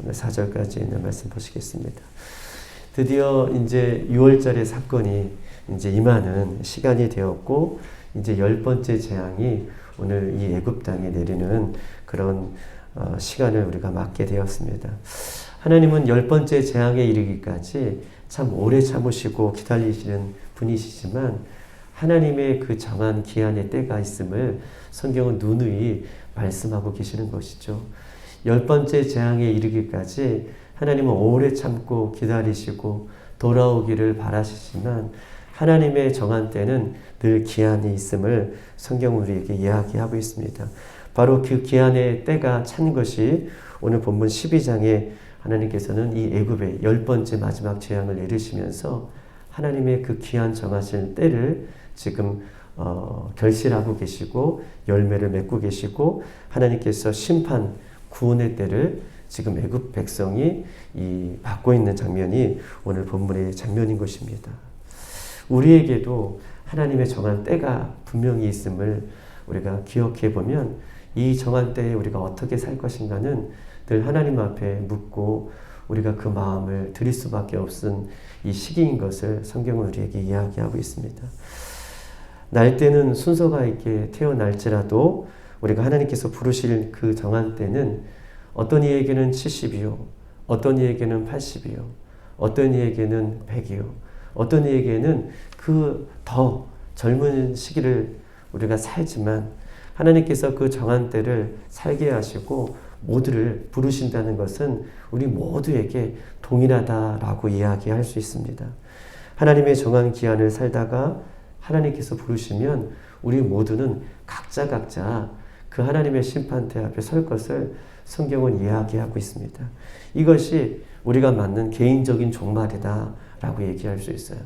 오늘 4절까지 있는 말씀 보시겠습니다. 드디어 이제 6월절의 사건이 이제 임하는 시간이 되었고, 이제 10번째 재앙이 오늘 이 애굽 땅에 내리는 그런 시간을 우리가 맞게 되었습니다. 하나님은 10번째 재앙에 이르기까지 참 오래 참으시고 기다리시는 분이시지만, 하나님의 그 정한 기한의 때가 있음을 성경은 누누이 말씀하고 계시는 것이죠. 10번째 재앙에 이르기까지 하나님은 오래 참고 기다리시고 돌아오기를 바라시지만, 하나님의 정한 때는 늘 기한이 있음을 성경은 우리에게 이야기하고 있습니다. 바로 그 기한의 때가 찬 것이 오늘 본문 12장에 하나님께서는 이 애굽의 10번째 마지막 재앙을 내리시면서 하나님의 그 기한 정하신 때를 지금 결실하고 계시고 열매를 맺고 계시고, 하나님께서 심판 구원의 때를 지금 애굽 백성이 받고 있는 장면이 오늘 본문의 장면인 것입니다. 우리에게도 하나님의 정한 때가 분명히 있음을 우리가 기억해 보면, 이 정한 때에 우리가 어떻게 살 것인가는 늘 하나님 앞에 묻고 우리가 그 마음을 드릴 수밖에 없은 이 시기인 것을 성경은 우리에게 이야기하고 있습니다. 날 때는 순서가 있게 태어날지라도 우리가 하나님께서 부르실 그 정한 때는 어떤 이에게는 70이요, 어떤 이에게는 80이요, 어떤 이에게는 100이요, 어떤 이에게는 그 더 젊은 시기를 우리가 살지만, 하나님께서 그 정한 때를 살게 하시고 모두를 부르신다는 것은 우리 모두에게 동일하다라고 이야기할 수 있습니다. 하나님의 정한 기한을 살다가 하나님께서 부르시면 우리 모두는 각자 그 하나님의 심판대 앞에 설 것을 성경은 이야기하고 있습니다. 이것이 우리가 맞는 개인적인 종말이다 라고 얘기할 수 있어요.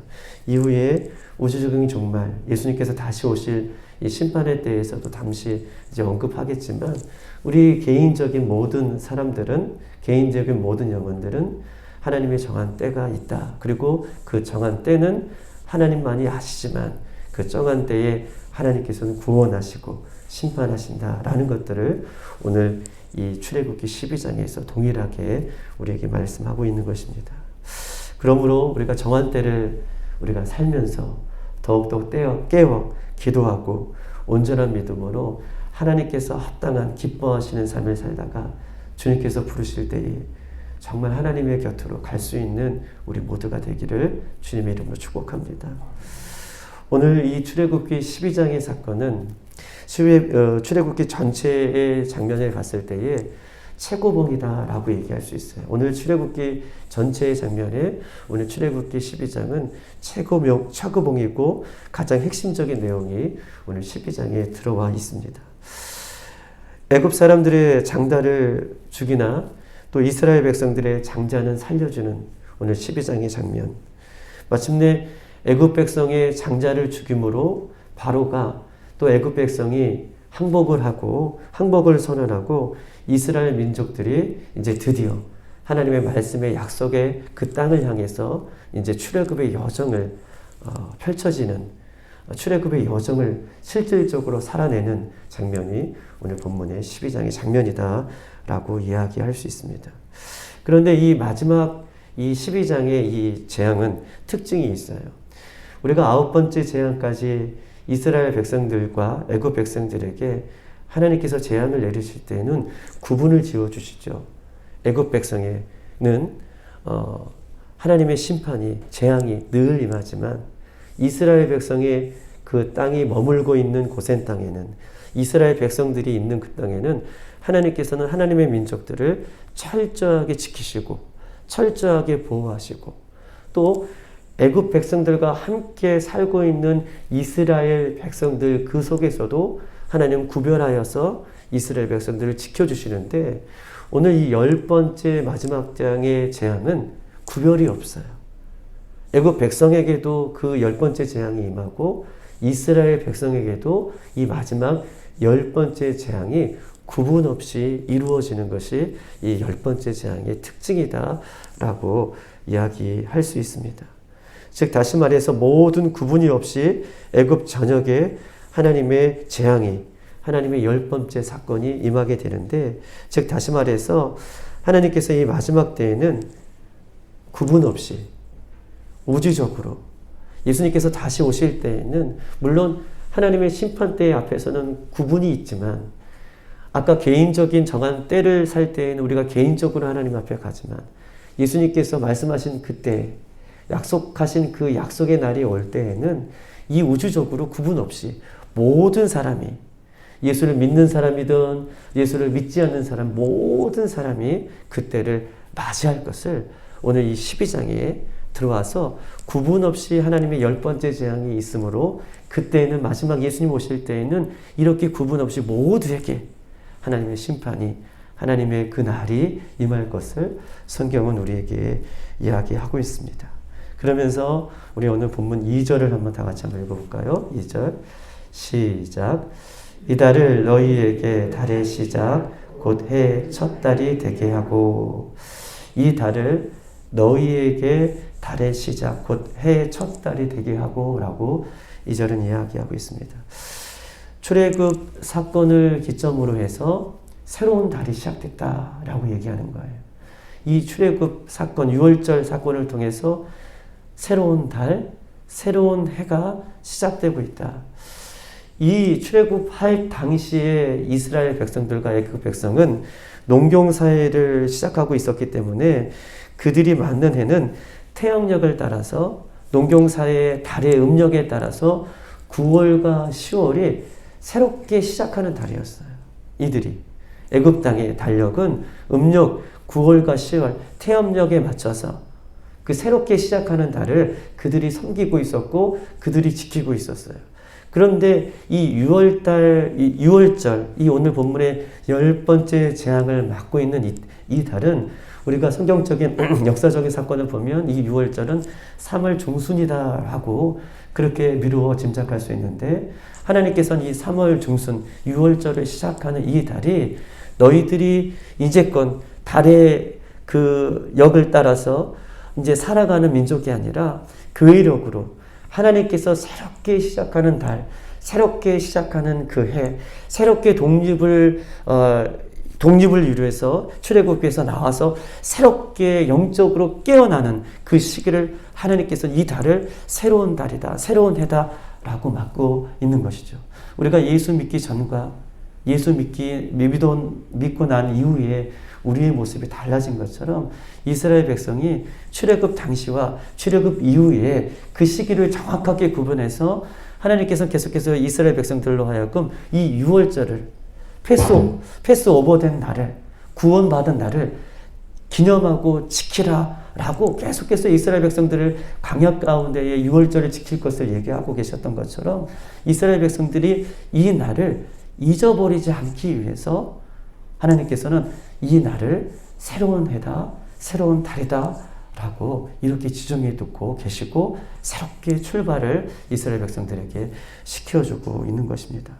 이후에 우주적인 종말, 예수님께서 다시 오실 이 심판의 때에서도 잠시 이제 언급하겠지만, 우리 개인적인 모든 사람들은, 개인적인 모든 영혼들은 하나님의 정한 때가 있다. 그리고 그 정한 때는 하나님만이 아시지만 그 정한 때에 하나님께서는 구원하시고 심판하신다라는 것들을 오늘 이 출애굽기 12장에서 동일하게 우리에게 말씀하고 있는 것입니다. 그러므로 우리가 정한 때를 우리가 살면서 더욱더 깨어 기도하고 온전한 믿음으로 하나님께서 합당한 기뻐하시는 삶을 살다가 주님께서 부르실 때에 정말 하나님의 곁으로 갈 수 있는 우리 모두가 되기를 주님의 이름으로 축복합니다. 오늘 이 출애굽기 12장의 사건은 출애굽기 전체의 장면에 봤을 때에 최고봉이다라고 얘기할 수 있어요. 오늘 출애굽기 전체의 장면에 오늘 출애굽기 12장은 최고봉이고 가장 핵심적인 내용이 오늘 12장에 들어와 있습니다. 애굽 사람들의 장자를 죽이나 또 이스라엘 백성들의 장자는 살려주는 오늘 12장의 장면. 마침내 애굽 백성의 장자를 죽임으로 바로가 또 애굽 백성이 항복을 선언하고 이스라엘 민족들이 이제 드디어 하나님의 말씀의 약속의 그 땅을 향해서 이제 출애굽의 여정을 펼쳐지는, 출애굽의 여정을 실질적으로 살아내는 장면이 오늘 본문의 12장의 장면이다라고 이야기할 수 있습니다. 그런데 이 마지막 이 12장의 이 재앙은 특징이 있어요. 우리가 9번째 재앙까지 이스라엘 백성들과 애굽 백성들에게 하나님께서 재앙을 내리실 때는 구분을 지어주시죠. 애굽 백성에는 하나님의 심판이, 재앙이 늘 임하지만, 이스라엘 백성의 그 땅이 머물고 있는 고센 땅에는, 이스라엘 백성들이 있는 그 땅에는 하나님께서는 하나님의 민족들을 철저하게 지키시고 철저하게 보호하시고, 또 애굽 백성들과 함께 살고 있는 이스라엘 백성들 그 속에서도 하나님은 구별하여서 이스라엘 백성들을 지켜주시는데, 오늘 이 10번째 마지막 장의 재앙은 구별이 없어요. 애굽 백성에게도 그 10번째 재앙이 임하고 이스라엘 백성에게도 이 마지막 10번째 재앙이 구분 없이 이루어지는 것이 이 10번째 재앙의 특징이다라고 이야기할 수 있습니다. 즉 다시 말해서 모든 구분이 없이 애굽 전역에 하나님의 재앙이, 하나님의 10번째 사건이 임하게 되는데, 즉 다시 말해서 하나님께서 이 마지막 때에는 구분 없이 우주적으로 예수님께서 다시 오실 때에는 물론 하나님의 심판대 앞에서는 구분이 있지만 아까 개인적인 정한 때를 살 때에는 우리가 개인적으로 하나님 앞에 가지만 예수님께서 말씀하신 그때 약속하신 그 약속의 날이 올 때에는 이 우주적으로 구분 없이 모든 사람이 예수를 믿는 사람이든 예수를 믿지 않는 사람 모든 사람이 그때를 맞이할 것을 오늘 이 12장에 들어와서 구분 없이 하나님의 10번째 재앙이 있으므로 그때는 마지막 예수님 오실 때에는 이렇게 구분 없이 모두에게 하나님의 심판이 하나님의 그 날이 임할 것을 성경은 우리에게 이야기하고 있습니다. 그러면서 우리 오늘 본문 2절을 한번 다 같이 한번 읽어볼까요? 2절 시작. 이 달을 너희에게 달의 시작 곧 해 첫 달이 되게 하고 이 달을 너희에게 달의 시작 곧 해 첫 달이 되게 하고 라고 2절은 이야기하고 있습니다. 출애굽 사건을 기점으로 해서 새로운 달이 시작됐다라고 얘기하는 거예요. 이 출애굽 사건, 6월절 사건을 통해서 새로운 달, 새로운 해가 시작되고 있다. 이 출애굽할 당시에 이스라엘 백성들과 애굽 백성은 농경사회를 시작하고 있었기 때문에 그들이 맞는 해는 태양력을 따라서 농경사회의 달의 음력에 따라서 9월과 10월이 새롭게 시작하는 달이었어요. 이들이 애굽 땅의 달력은 음력 9월과 10월 태음력에 맞춰서 그 새롭게 시작하는 달을 그들이 섬기고 있었고 그들이 지키고 있었어요. 그런데 이 6월절, 이 오늘 본문의 10번째 재앙을 맞고 있는 이 달은 우리가 성경적인 역사적인 사건을 보면 이 6월절은 3월 중순이다라고 그렇게 미루어 짐작할 수 있는데 하나님께서는 이 3월 중순 6월절을 시작하는 이 달이 너희들이 이제껏 달의 그 역을 따라서 이제 살아가는 민족이 아니라 그 의력으로 하나님께서 새롭게 시작하는 달, 새롭게 시작하는 그 해, 새롭게 독립을 이루어서 출애굽에서 나와서 새롭게 영적으로 깨어나는 그 시기를 하나님께서 이 달을 새로운 달이다, 새로운 해다라고 맡고 있는 것이죠. 우리가 예수 믿기 전과 예수 믿고 난 이후에 우리의 모습이 달라진 것처럼 이스라엘 백성이 출애굽 당시와 출애굽 이후에 그 시기를 정확하게 구분해서 하나님께서 계속해서 이스라엘 백성들로 하여금 이 6월절을 패스 오버된 날을 구원받은 날을 기념하고 지키라 라고 계속해서 이스라엘 백성들을 광야 가운데에 6월절을 지킬 것을 얘기하고 계셨던 것처럼 이스라엘 백성들이 이 날을 잊어버리지 않기 위해서 하나님께서는 이 날을 새로운 해다, 새로운 달이다 라고 이렇게 지정해 두고 계시고 새롭게 출발을 이스라엘 백성들에게 시켜주고 있는 것입니다.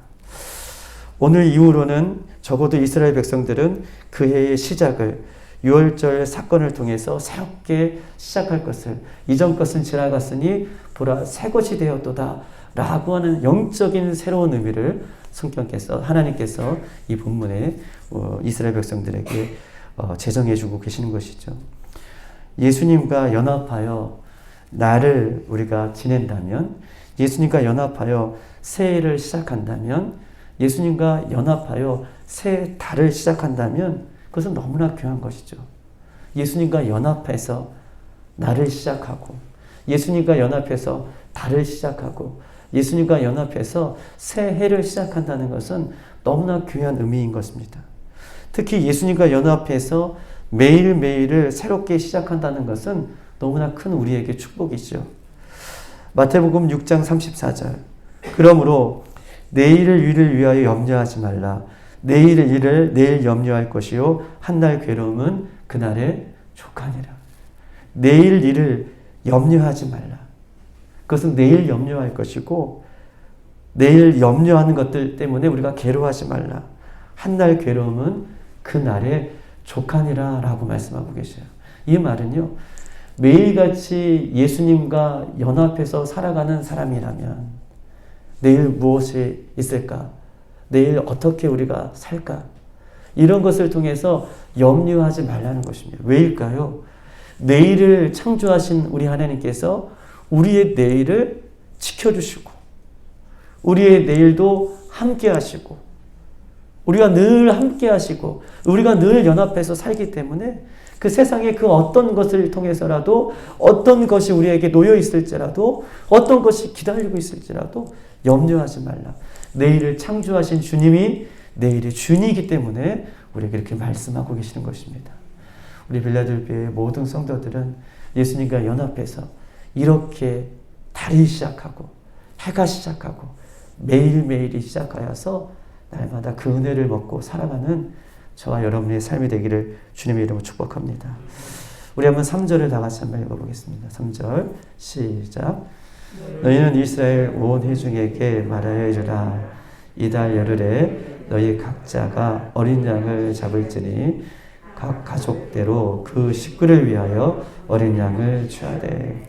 오늘 이후로는 적어도 이스라엘 백성들은 그 해의 시작을 6월절 사건을 통해서 새롭게 시작할 것을 이전 것은 지나갔으니 보라 새 것이 되었도다 라고 하는 영적인 새로운 의미를 성경께서 하나님께서 이 본문에 이스라엘 백성들에게 제정해 주고 계시는 것이죠. 예수님과 연합하여 날을 우리가 지낸다면 예수님과 연합하여 새해를 시작한다면 예수님과 연합하여 새 달을 시작한다면 그것은 너무나 귀한 것이죠. 예수님과 연합해서 날을 시작하고 예수님과 연합해서 달을 시작하고 예수님과 연합해서 새 해를 시작한다는 것은 너무나 귀한 의미인 것입니다. 특히 예수님과 연합해서 매일매일을 새롭게 시작한다는 것은 너무나 큰 우리에게 축복이죠. 마태복음 6장 34절 그러므로 내일을 일을 위하여 염려하지 말라. 내일을 일을 내일 염려할 것이요 한날 괴로움은 그날에 족하니라. 내일 일을 염려하지 말라. 그것은 내일 염려할 것이고 내일 염려하는 것들 때문에 우리가 괴로워하지 말라. 한날 괴로움은 그날에 족하니라 라고 말씀하고 계셔요. 이 말은요. 매일같이 예수님과 연합해서 살아가는 사람이라면 내일 무엇이 있을까? 내일 어떻게 우리가 살까? 이런 것을 통해서 염려하지 말라는 것입니다. 왜일까요? 내일을 창조하신 우리 하나님께서 우리의 내일을 지켜주시고 우리의 내일도 함께 하시고 우리가 늘 함께 하시고 우리가 늘 연합해서 살기 때문에 그 세상의 그 어떤 것을 통해서라도 어떤 것이 우리에게 놓여 있을지라도 어떤 것이 기다리고 있을지라도 염려하지 말라. 내일을 창조하신 주님이 내일의 주님이기 때문에 우리에게 이렇게 말씀하고 계시는 것입니다. 우리 빌라델피아의 모든 성도들은 예수님과 연합해서 이렇게 달이 시작하고 해가 시작하고 매일매일이 시작하여서 날마다 그 은혜를 먹고 살아가는 저와 여러분의 삶이 되기를 주님의 이름으로 축복합니다. 우리 한번 3절을 다 같이 한번 읽어보겠습니다. 3절 시작. 너희는 이스라엘 온 회중에게 말하여 이르라. 이달 열흘에 너희 각자가 어린 양을 잡을지니 각 가족대로 그 식구를 위하여 어린 양을 취하되.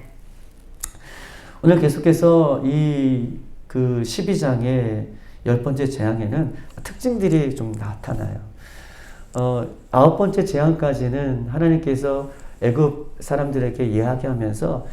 오늘 계속해서 이 그 12장의 10번째 재앙에는 특징들이 좀 나타나요. 9번째 재앙까지는 하나님께서 애굽 사람들에게 이야기하면서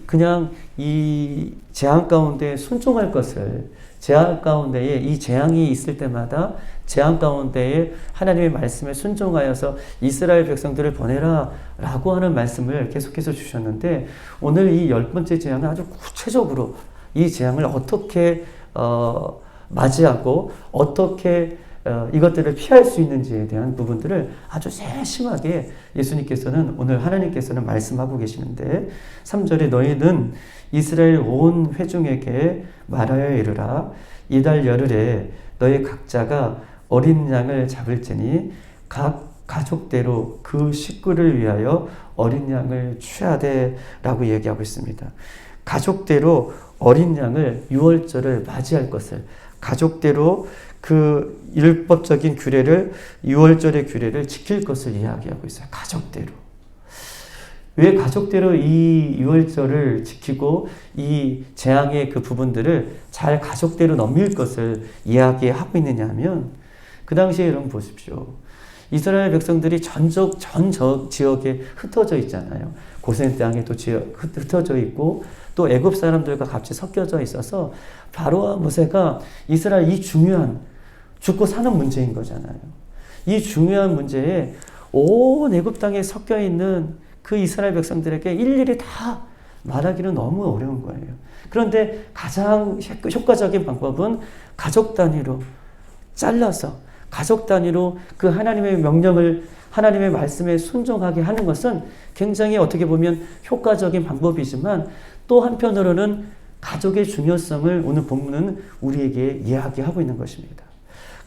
그냥 이 재앙 가운데 순종할 것을, 재앙 가운데에 이 재앙이 있을 때마다 재앙 가운데에 하나님의 말씀에 순종하여서 이스라엘 백성들을 보내라 라고 하는 말씀을 계속해서 주셨는데, 오늘 이 10번째 재앙은 아주 구체적으로 이 재앙을 어떻게 맞이하고 어떻게 이것들을 피할 수 있는지에 대한 부분들을 아주 세심하게 예수님께서는, 오늘 하나님께서는 말씀하고 계시는데, 3절에 너희는 이스라엘 온 회중에게 말하여 이르라. 이달 열흘에 너희 각자가 어린 양을 잡을지니 각 가족대로 그 식구를 위하여 어린 양을 취하되 라고 얘기하고 있습니다. 가족대로 어린 양을, 유월절을 맞이할 것을, 가족대로 그 율법적인 규례를, 유월절의 규례를 지킬 것을 이야기하고 있어요. 가족대로. 왜 가족대로 이 유월절을 지키고 이 재앙의 그 부분들을 잘 가족대로 넘길 것을 이야기하고 있느냐 하면, 그 당시에 여러분 보십시오. 이스라엘 백성들이 전 지역에 흩어져 있잖아요. 고센 땅에도 흩어져 있고, 또 애굽 사람들과 같이 섞여져 있어서 바로와 모세가 이스라엘 이 중요한 죽고 사는 문제인 거잖아요. 이 중요한 문제에 온 애굽 땅에 섞여 있는 그 이스라엘 백성들에게 일일이 다 말하기는 너무 어려운 거예요. 그런데 가장 효과적인 방법은 가족 단위로 잘라서, 가족 단위로 그 하나님의 명령을, 하나님의 말씀에 순종하게 하는 것은 굉장히 어떻게 보면 효과적인 방법이지만, 또 한편으로는 가족의 중요성을 오늘 본문은 우리에게 이야기하고 있는 것입니다.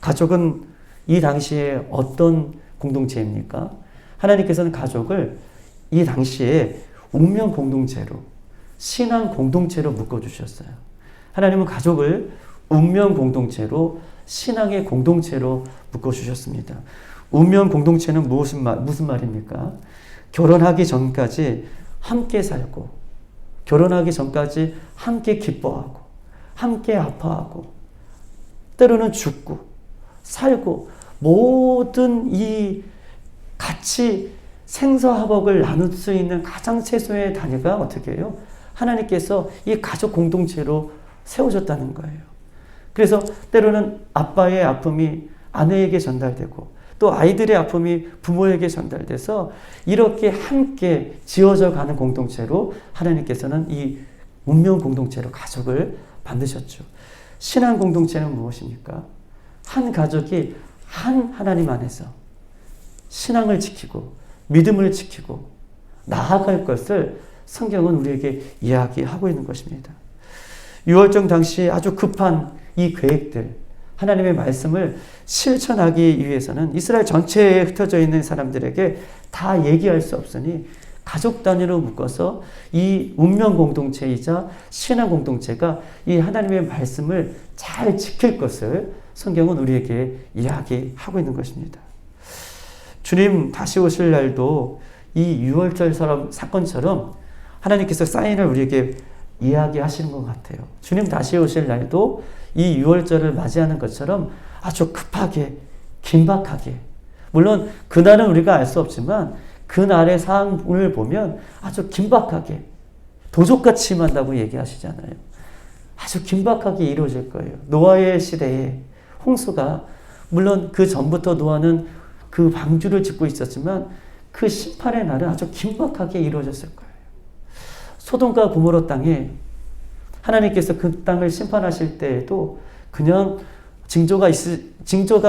가족은 이 당시에 어떤 공동체입니까? 하나님께서는 가족을 이 당시에 운명 공동체로, 신앙 공동체로 묶어주셨어요. 하나님은 가족을 운명 공동체로, 신앙의 공동체로 묶어주셨습니다. 운명 공동체는 무슨 말입니까? 결혼하기 전까지 함께 살고, 결혼하기 전까지 함께 기뻐하고, 함께 아파하고, 때로는 죽고, 살고, 모든 이 같이 생사화복을 나눌 수 있는 가장 최소의 단위가 어떻게 해요? 하나님께서 이 가족 공동체로 세워졌다는 거예요. 그래서 때로는 아빠의 아픔이 아내에게 전달되고, 또 아이들의 아픔이 부모에게 전달돼서 이렇게 함께 지어져 가는 공동체로 하나님께서는 이 운명 공동체로 가족을 만드셨죠. 신앙 공동체는 무엇입니까? 한 가족이 한 하나님 안에서 신앙을 지키고 믿음을 지키고 나아갈 것을 성경은 우리에게 이야기하고 있는 것입니다. 유월절 당시 아주 급한 이 계획들, 하나님의 말씀을 실천하기 위해서는 이스라엘 전체에 흩어져 있는 사람들에게 다 얘기할 수 없으니 가족 단위로 묶어서 이 운명 공동체이자 신앙 공동체가 이 하나님의 말씀을 잘 지킬 것을 성경은 우리에게 이야기하고 있는 것입니다. 주님 다시 오실 날도 이 유월절 사건처럼 하나님께서 사인을 우리에게 이야기하시는 것 같아요. 주님 다시 오실 날도 이 유월절을 맞이하는 것처럼 아주 급하게 긴박하게. 물론 그날은 우리가 알 수 없지만 그날의 상황을 보면 아주 긴박하게 도적같이 임한다고 얘기하시잖아요. 아주 긴박하게 이루어질 거예요. 노아의 시대에 홍수가, 물론 그 전부터 노아는 그 방주를 짓고 있었지만 그 심판의 날은 아주 긴박하게 이루어졌을 거예요. 소돔과 고모라 땅에 하나님께서 그 땅을 심판하실 때에도 그냥 징조가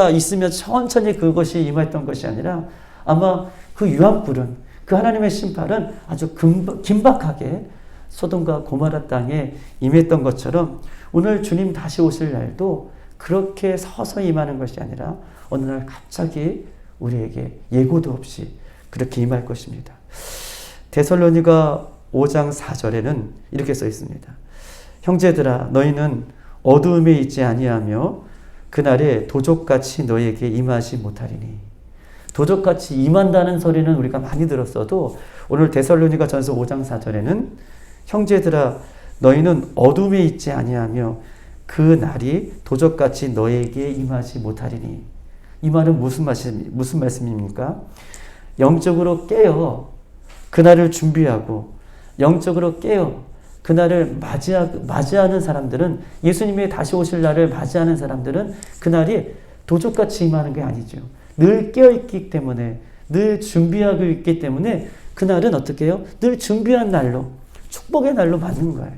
있으면 천천히 그것이 임했던 것이 아니라 아마 그 유황불은, 그 하나님의 심판은 아주 긴박하게 소돔과 고모라 땅에 임했던 것처럼 오늘 주님 다시 오실 날도 그렇게 서서히 임하는 것이 아니라 어느 날 갑자기 우리에게 예고도 없이 그렇게 임할 것입니다. 데살로니가 5장 4절에는 이렇게 써 있습니다. 형제들아 너희는 어두움에 있지 아니하며 그날에 도적같이 너희에게 임하지 못하리니. 도적같이 임한다는 소리는 우리가 많이 들었어도 오늘 데살로니가 전서 5장 4절에는 형제들아 너희는 어둠에 있지 아니하며 그 날이 도적같이 너에게 임하지 못하리니. 이 말은 무슨 말씀입니까? 영적으로 깨어 그날을 준비하고 영적으로 깨어 그날을 맞이하는 사람들은, 예수님의 다시 오실 날을 맞이하는 사람들은 그날이 도적같이 임하는 게 아니죠. 늘 깨어있기 때문에, 늘 준비하고 있기 때문에 그날은 어떻게 해요? 늘 준비한 날로, 축복의 날로 맞는 거예요.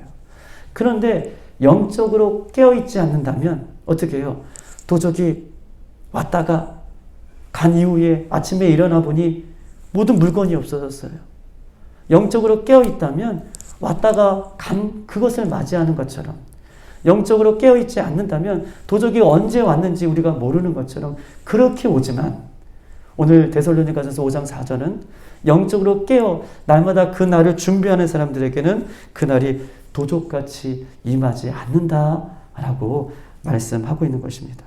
그런데 영적으로 깨어있지 않는다면 어떻게 해요? 도적이 왔다가 간 이후에 아침에 일어나 보니 모든 물건이 없어졌어요. 영적으로 깨어있다면 왔다가 간 그것을 맞이하는 것처럼, 영적으로 깨어있지 않는다면 도적이 언제 왔는지 우리가 모르는 것처럼 그렇게 오지만, 오늘 데살로니가전서 5장 4절은 영적으로 깨어 날마다 그 날을 준비하는 사람들에게는 그날이 도적같이 임하지 않는다라고 말씀하고 있는 것입니다.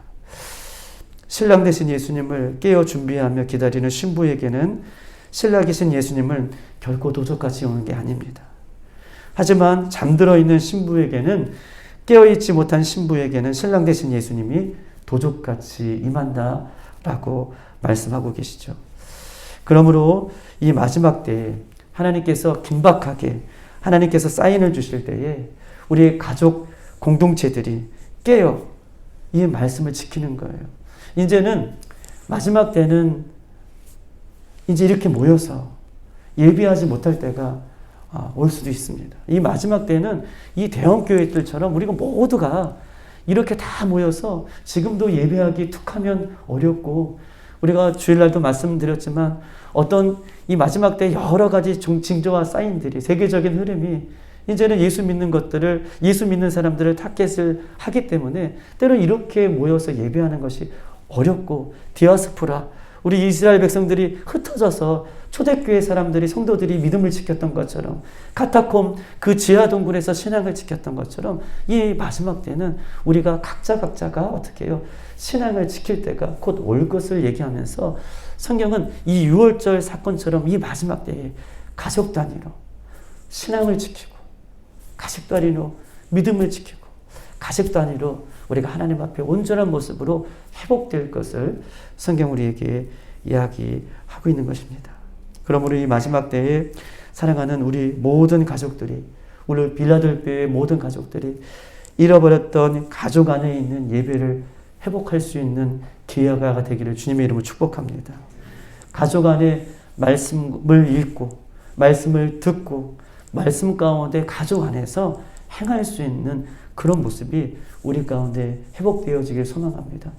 신랑 되신 예수님을 깨어 준비하며 기다리는 신부에게는 신랑이신 예수님은 결코 도적같이 오는 게 아닙니다. 하지만 잠들어 있는 신부에게는, 깨어있지 못한 신부에게는 신랑 되신 예수님이 도적같이 임한다라고 말씀하고 계시죠. 그러므로 이 마지막 때에 하나님께서 긴박하게 하나님께서 사인을 주실 때에 우리의 가족 공동체들이 깨어 이 말씀을 지키는 거예요. 이제는 마지막 때는 이제 이렇게 모여서 예배하지 못할 때가 올 수도 있습니다. 이 마지막 때는 이 대형 교회들처럼 우리가 모두가 이렇게 다 모여서 지금도 예배하기 툭하면 어렵고, 우리가 주일날도 말씀드렸지만 어떤 이 마지막 때 여러 가지 징조와 사인들이, 세계적인 흐름이 이제는 예수 믿는 사람들을 타겟을 하기 때문에 때로 이렇게 모여서 예배하는 것이 어렵고, 디아스포라, 우리 이스라엘 백성들이 흩어져서 초대교회 사람들이, 성도들이 믿음을 지켰던 것처럼, 카타콤 그 지하 동굴에서 신앙을 지켰던 것처럼 이 마지막 때는 우리가 각자가 어떻게 해요? 신앙을 지킬 때가 곧 올 것을 얘기하면서 성경은 이 6월절 사건처럼 이 마지막 때에 가족 단위로 신앙을 지키고, 가족 단위로 믿음을 지키고, 가족 단위로 우리가 하나님 앞에 온전한 모습으로 회복될 것을 성경 우리에게 이야기하고 있는 것입니다. 그러므로 이 마지막 때에 사랑하는 우리 모든 가족들이, 우리 빌라델비아의 모든 가족들이 잃어버렸던 가족 안에 있는 예배를 회복할 수 있는 기회가 되기를 주님의 이름으로 축복합니다. 가족 안에 말씀을 읽고, 말씀을 듣고, 말씀 가운데 가족 안에서 행할 수 있는 그런 모습이 우리 가운데 회복되어지길 소망합니다.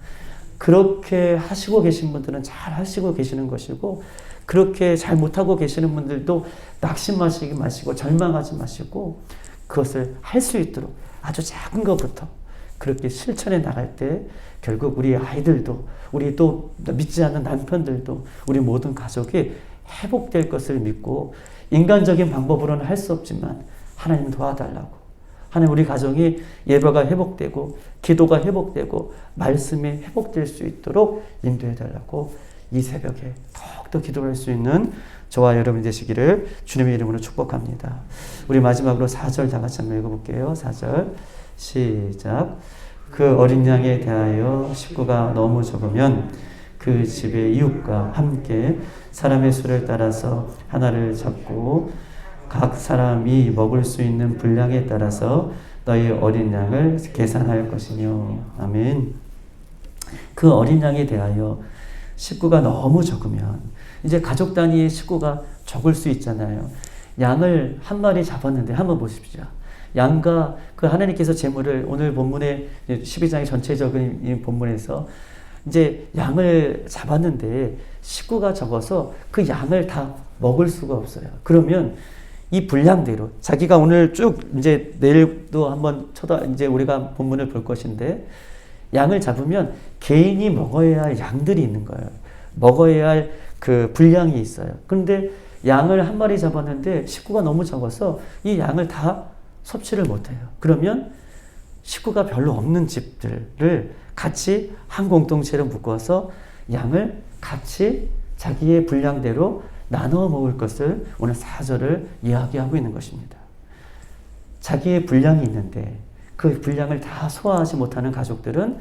그렇게 하시고 계신 분들은 잘 하시고 계시는 것이고, 그렇게 잘 못하고 계시는 분들도 낙심하지 마시고 절망하지 마시고 그것을 할 수 있도록 아주 작은 것부터 그렇게 실천해 나갈 때 결국 우리 아이들도, 우리 또 믿지 않는 남편들도, 우리 모든 가족이 회복될 것을 믿고, 인간적인 방법으로는 할 수 없지만 하나님 도와달라고, 하나님 우리 가정이 예배가 회복되고 기도가 회복되고 말씀이 회복될 수 있도록 인도해 달라고 이 새벽에 더욱더 기도할 수 있는 저와 여러분이 되시기를 주님의 이름으로 축복합니다. 우리 마지막으로 4절 다 같이 한번 읽어볼게요. 4절 시작. 그 어린 양에 대하여 식구가 너무 적으면 그 그 집의 이웃과 함께 사람의 수를 따라서 하나를 잡고 각 사람이 먹을 수 있는 분량에 따라서 너희 어린 양을 계산할 것이며. 아멘. 그 어린 양에 대하여 식구가 너무 적으면, 이제 가족 단위의 식구가 적을 수 있잖아요. 양을 한 마리 잡았는데 한번 보십시오. 양과 그 하나님께서 제물을 오늘 본문의 12장의 전체적인 이 본문에서 이제 양을 잡았는데 식구가 적어서 그 양을 다 먹을 수가 없어요. 그러면 이 분량대로 자기가 오늘 쭉 이제 내일도 한번 이제 우리가 본문을 볼 것인데, 양을 잡으면 개인이 먹어야 할 양들이 있는 거예요. 먹어야 할 그 분량이 있어요. 그런데 양을 한 마리 잡았는데 식구가 너무 적어서 이 양을 다 섭취를 못해요. 그러면 식구가 별로 없는 집들을 같이 한 공동체로 묶어서 양을 같이 자기의 분량대로 나눠 먹을 것을 오늘 4절을 이야기하고 있는 것입니다. 자기의 분량이 있는데 그 분량을 다 소화하지 못하는 가족들은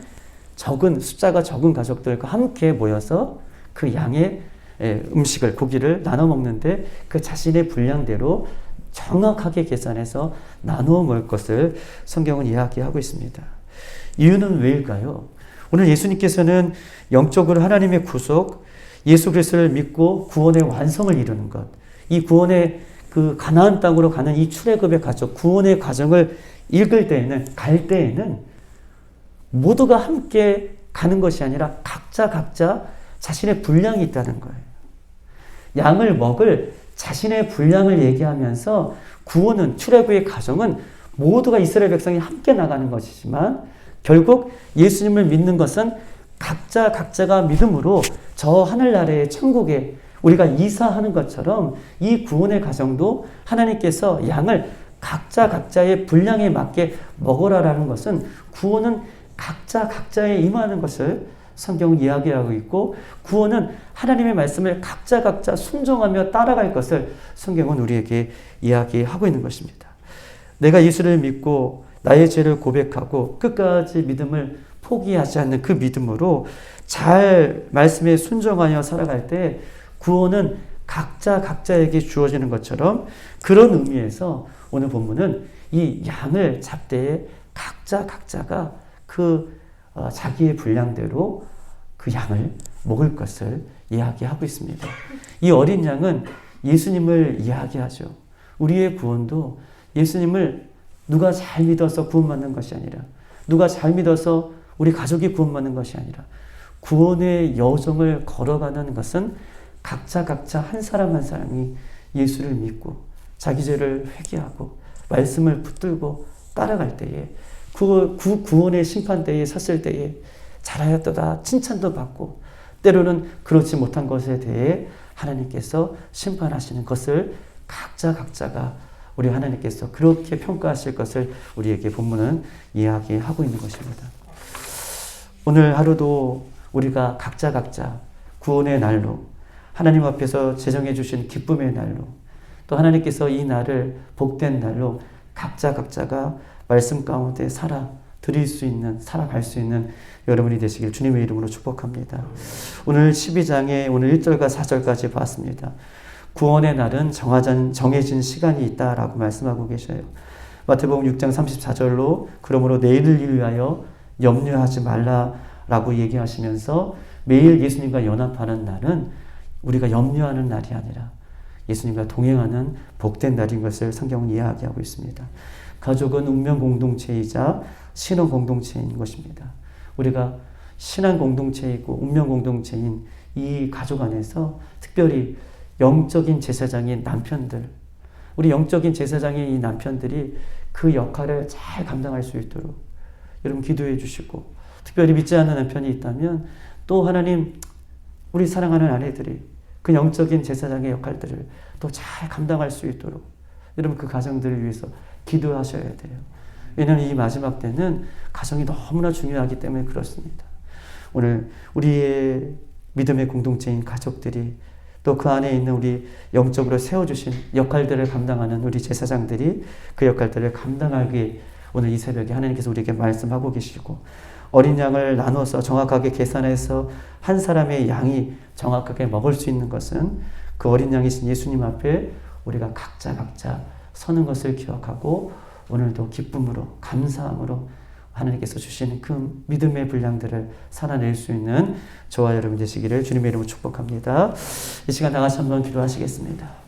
숫자가 적은 가족들과 함께 모여서 그 양의 음식을, 고기를 나눠 먹는데 그 자신의 분량대로 정확하게 계산해서 나누어 먹을 것을 성경은 이야기하고 있습니다. 이유는 왜일까요? 오늘 예수님께서는 영적으로 하나님의 구속, 예수 그리스도를 믿고 구원의 완성을 이루는 것, 이 구원의 그 가나안 땅으로 가는 이 출애굽의 가족, 구원의 과정을 갈 때에는 모두가 함께 가는 것이 아니라 각자 자신의 분량이 있다는 거예요. 양을 먹을 자신의 분량을 얘기하면서 구원은, 출애굽의 과정은 모두가 이스라엘 백성이 함께 나가는 것이지만 결국 예수님을 믿는 것은 각자가 믿음으로 저 하늘나라의 천국에 우리가 이사하는 것처럼 이 구원의 과정도 하나님께서 양을 각자의 분량에 맞게 먹으라라는 것은, 구원은 각자에 임하는 것을 성경은 이야기하고 있고, 구원은 하나님의 말씀을 각자 순종하며 따라갈 것을 성경은 우리에게 이야기하고 있는 것입니다. 내가 예수를 믿고 나의 죄를 고백하고 끝까지 믿음을 포기하지 않는 그 믿음으로 잘 말씀에 순종하여 살아갈 때 구원은 각자에게 주어지는 것처럼, 그런 의미에서 오늘 본문은 이 양을 잡되 각자가 자기의 분량대로 그 양을 먹을 것을 이야기하고 있습니다. 이 어린 양은 예수님을 이야기하죠. 우리의 구원도 예수님을 누가 잘 믿어서 구원받는 것이 아니라, 누가 잘 믿어서 우리 가족이 구원받는 것이 아니라, 구원의 여정을 걸어가는 것은 각자 한 사람 한 사람이 예수를 믿고 자기 죄를 회개하고 말씀을 붙들고 따라갈 때에, 그 구원의 심판대에 섰을 때에 잘하였도다 칭찬도 받고, 때로는 그렇지 못한 것에 대해 하나님께서 심판하시는 것을 각자가 우리 하나님께서 그렇게 평가하실 것을 우리에게 본문은 이야기하고 있는 것입니다. 오늘 하루도 우리가 각자 구원의 날로, 하나님 앞에서 제정해 주신 기쁨의 날로, 또 하나님께서 이 날을 복된 날로 각자가 말씀 가운데 살아갈 수 있는 여러분이 되시길 주님의 이름으로 축복합니다. 오늘 12장에 오늘 1절과 4절까지 봤습니다. 구원의 날은 정해진 시간이 있다라고 말씀하고 계셔요. 마태복음 6장 34절로 그러므로 내일을 위하여 염려하지 말라라고 얘기하시면서 매일 예수님과 연합하는 날은 우리가 염려하는 날이 아니라 예수님과 동행하는 복된 날인 것을 성경은 이야기하고 있습니다. 가족은 운명 공동체이자 신앙 공동체인 것입니다. 우리가 신앙 공동체이고 운명 공동체인 이 가족 안에서 특별히 영적인 제사장인 남편들, 우리 영적인 제사장인 이 남편들이 그 역할을 잘 감당할 수 있도록 여러분 기도해 주시고, 특별히 믿지 않는 남편이 있다면 또 하나님, 우리 사랑하는 아내들이 그 영적인 제사장의 역할들을 또 잘 감당할 수 있도록 여러분 그 가정들을 위해서 기도하셔야 돼요. 왜냐하면 이 마지막 때는 가정이 너무나 중요하기 때문에 그렇습니다. 오늘 우리의 믿음의 공동체인 가족들이, 또 그 안에 있는 우리 영적으로 세워주신 역할들을 감당하는 우리 제사장들이 그 역할들을 감당하게 오늘 이 새벽에 하나님께서 우리에게 말씀하고 계시고, 어린 양을 나눠서 정확하게 계산해서 한 사람의 양이 정확하게 먹을 수 있는 것은 그 어린 양이신 예수님 앞에 우리가 각자 서는 것을 기억하고 오늘도 기쁨으로 감사함으로 하나님께서 주시는 그 믿음의 분량들을 살아낼 수 있는 저와 여러분 되시기를 주님의 이름으로 축복합니다. 이 시간 다 같이 한번 기도하시겠습니다.